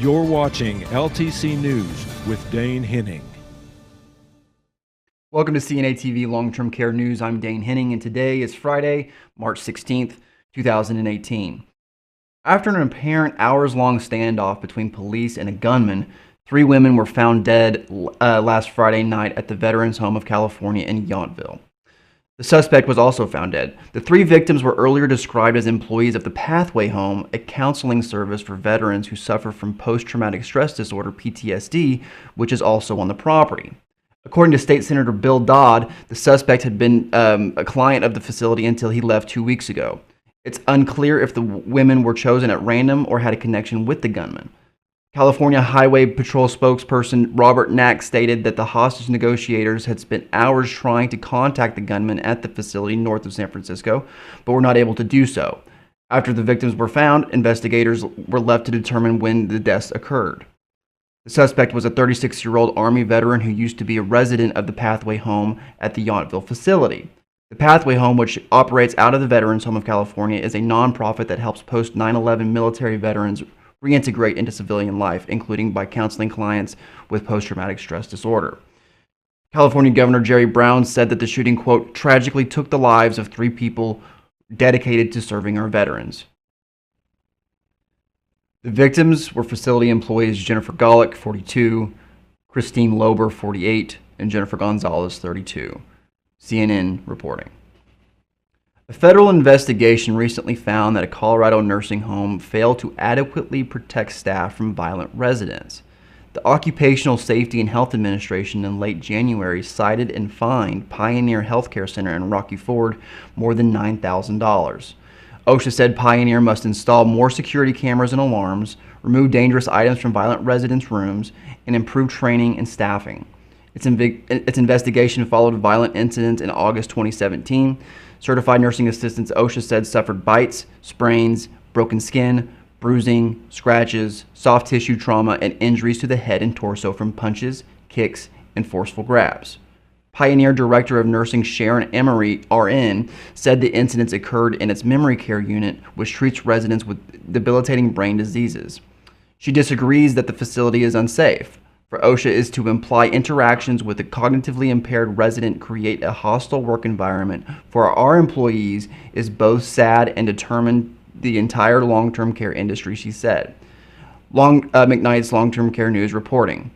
You're watching LTC News with Dane Henning. Welcome to CNA TV Long-Term Care News. I'm Dane Henning, and today is Friday, March 16th, 2018. After an apparent hours-long standoff between police and a gunman, 3 women were found dead last Friday night at the Veterans Home of California in Yountville. The suspect was also found dead. The 3 victims were earlier described as employees of the Pathway Home, a counseling service for veterans who suffer from post-traumatic stress disorder, PTSD, which is also on the property. According to State Senator Bill Dodd, the suspect had been a client of the facility until he left 2 weeks ago. It's unclear if the women were chosen at random or had a connection with the gunman. California Highway Patrol spokesperson Robert Knack stated that the hostage negotiators had spent hours trying to contact the gunman at the facility north of San Francisco, but were not able to do so. After the victims were found, investigators were left to determine when the deaths occurred. The suspect was a 36-year-old Army veteran who used to be a resident of the Pathway Home at the Yountville facility. The Pathway Home, which operates out of the Veterans Home of California, is a nonprofit that helps post-9/11 military veterans reintegrate into civilian life, including by counseling clients with post-traumatic stress disorder. California Governor Jerry Brown said that the shooting, quote, tragically took the lives of 3 people dedicated to serving our veterans. The victims were facility employees Jennifer Golick, 42, Christine Lober, 48, and Jennifer Gonzalez, 32. CNN reporting. A federal investigation recently found that a Colorado nursing home failed to adequately protect staff from violent residents. The Occupational Safety and Health Administration in late January cited and fined Pioneer Healthcare Center in Rocky Ford more than $9,000. OSHA said Pioneer must install more security cameras and alarms, remove dangerous items from violent residents' rooms, and improve training and staffing. Its investigation followed violent incidents in August 2017. Certified nursing assistants, OSHA said, suffered bites, sprains, broken skin, bruising, scratches, soft tissue trauma, and injuries to the head and torso from punches, kicks, and forceful grabs. Pioneer Director of Nursing Sharon Emery, RN, said the incidents occurred in its memory care unit, which treats residents with debilitating brain diseases. She disagrees that the facility is unsafe. For OSHA is to imply interactions with a cognitively impaired resident create a hostile work environment for our employees is both sad and determine the entire long-term care industry, she said. McKnight's Long-Term Care News reporting.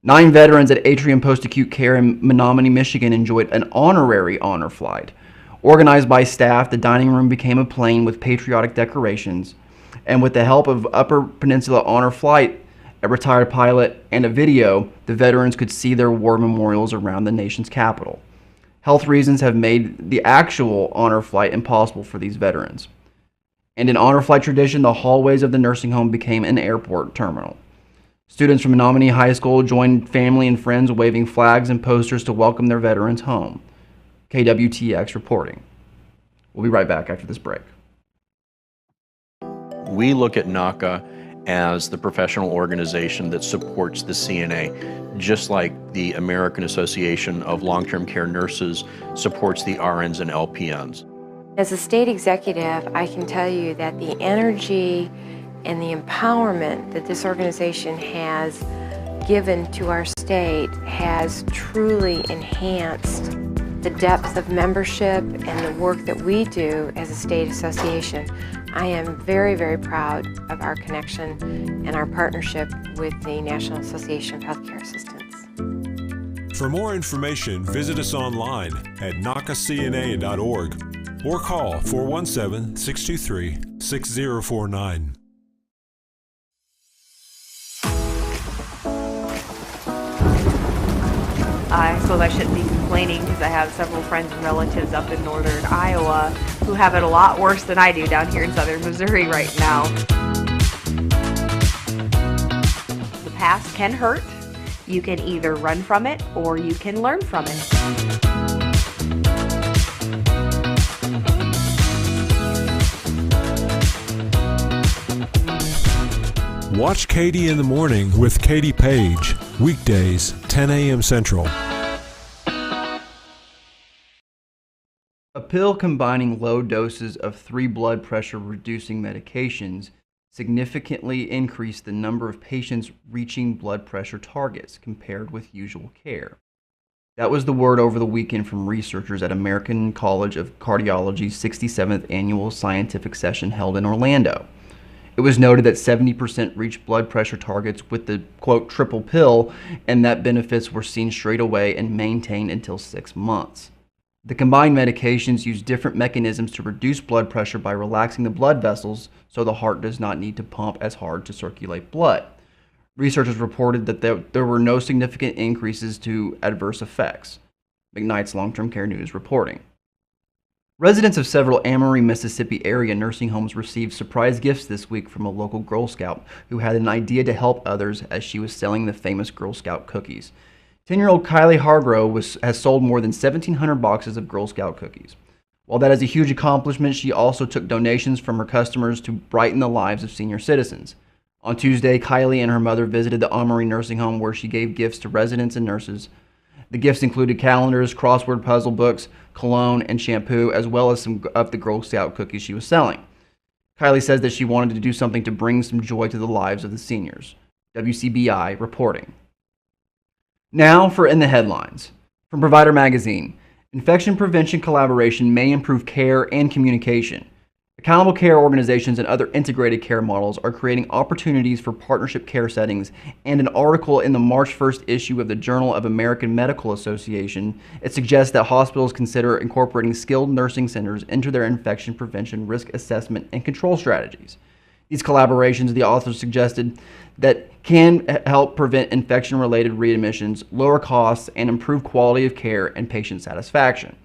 9 veterans at Atrium Post-Acute Care in Menominee, Michigan enjoyed an honorary honor flight. Organized by staff, the dining room became a plane with patriotic decorations, and with the help of Upper Peninsula Honor Flight, a retired pilot, and a video, the veterans could see their war memorials around the nation's capital. Health reasons have made the actual honor flight impossible for these veterans. And in honor flight tradition, the hallways of the nursing home became an airport terminal. Students from Menominee High School joined family and friends waving flags and posters to welcome their veterans home. KWTX reporting. We'll be right back after this break. We look at NACA as the professional organization that supports the CNA, just like the American Association of Long-Term Care Nurses supports the RNs and LPNs. As a state executive, I can tell you that the energy and the empowerment that this organization has given to our state has truly enhanced the depth of membership and the work that we do as a state association. I am very, very proud of our connection and our partnership with the National Association of Healthcare Assistants. For more information, visit us online at nacacna.org or call 417-623-6049. I suppose I shouldn't be complaining because I have several friends and relatives up in northern Iowa who have it a lot worse than I do down here in southern Missouri right now. The past can hurt. You can either run from it or you can learn from it. Watch Katie in the Morning with Katie Page, weekdays, 10 a.m. Central. A pill combining low doses of 3 blood pressure reducing medications significantly increased the number of patients reaching blood pressure targets compared with usual care. That was the word over the weekend from researchers at American College of Cardiology's 67th annual scientific session held in Orlando. It was noted that 70% reached blood pressure targets with the, quote, triple pill, and that benefits were seen straight away and maintained until 6 months. The combined medications use different mechanisms to reduce blood pressure by relaxing the blood vessels so the heart does not need to pump as hard to circulate blood. Researchers reported that there were no significant increases to adverse effects. McKnight's Long-Term Care News reporting. Residents of several Amory, Mississippi area nursing homes received surprise gifts this week from a local Girl Scout who had an idea to help others as she was selling the famous Girl Scout cookies. 10-year-old Kylie Hargrove has sold more than 1,700 boxes of Girl Scout cookies. While that is a huge accomplishment, she also took donations from her customers to brighten the lives of senior citizens. On Tuesday, Kylie and her mother visited the Amory nursing home where she gave gifts to residents and nurses. The gifts included calendars, crossword puzzle books, cologne, and shampoo, as well as some of the Girl Scout cookies she was selling. Kylie says that she wanted to do something to bring some joy to the lives of the seniors. WCBI reporting. Now for In the Headlines. From Provider Magazine, infection prevention collaboration may improve care and communication. Accountable care organizations and other integrated care models are creating opportunities for partnership care settings, and an article in the March 1st issue of the Journal of American Medical Association, it suggests that hospitals consider incorporating skilled nursing centers into their infection prevention risk assessment and control strategies. These collaborations, the authors suggested, that can help prevent infection-related readmissions, lower costs, and improve quality of care and patient satisfaction.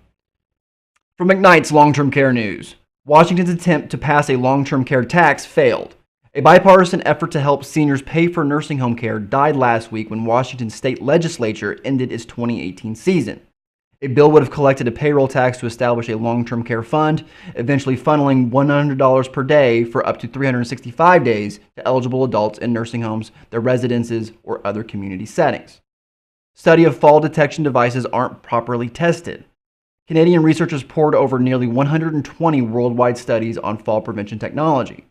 From McKnight's Long-Term Care News, Washington's attempt to pass a long-term care tax failed. A bipartisan effort to help seniors pay for nursing home care died last week when Washington's state legislature ended its 2018 season. A bill would have collected a payroll tax to establish a long-term care fund, eventually funneling $100 per day for up to 365 days to eligible adults in nursing homes, their residences, or other community settings. Study of fall detection devices aren't properly tested. Canadian researchers pored over nearly 120 worldwide studies on fall prevention technology.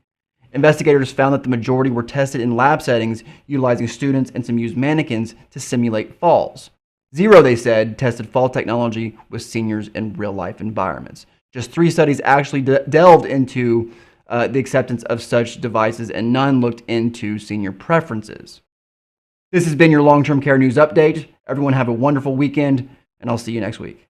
Investigators found that the majority were tested in lab settings utilizing students and some used mannequins to simulate falls. 0, they said, tested fall technology with seniors in real-life environments. Just 3 studies actually delved into the acceptance of such devices, and none looked into senior preferences. This has been your long-term care news update. Everyone have a wonderful weekend, and I'll see you next week.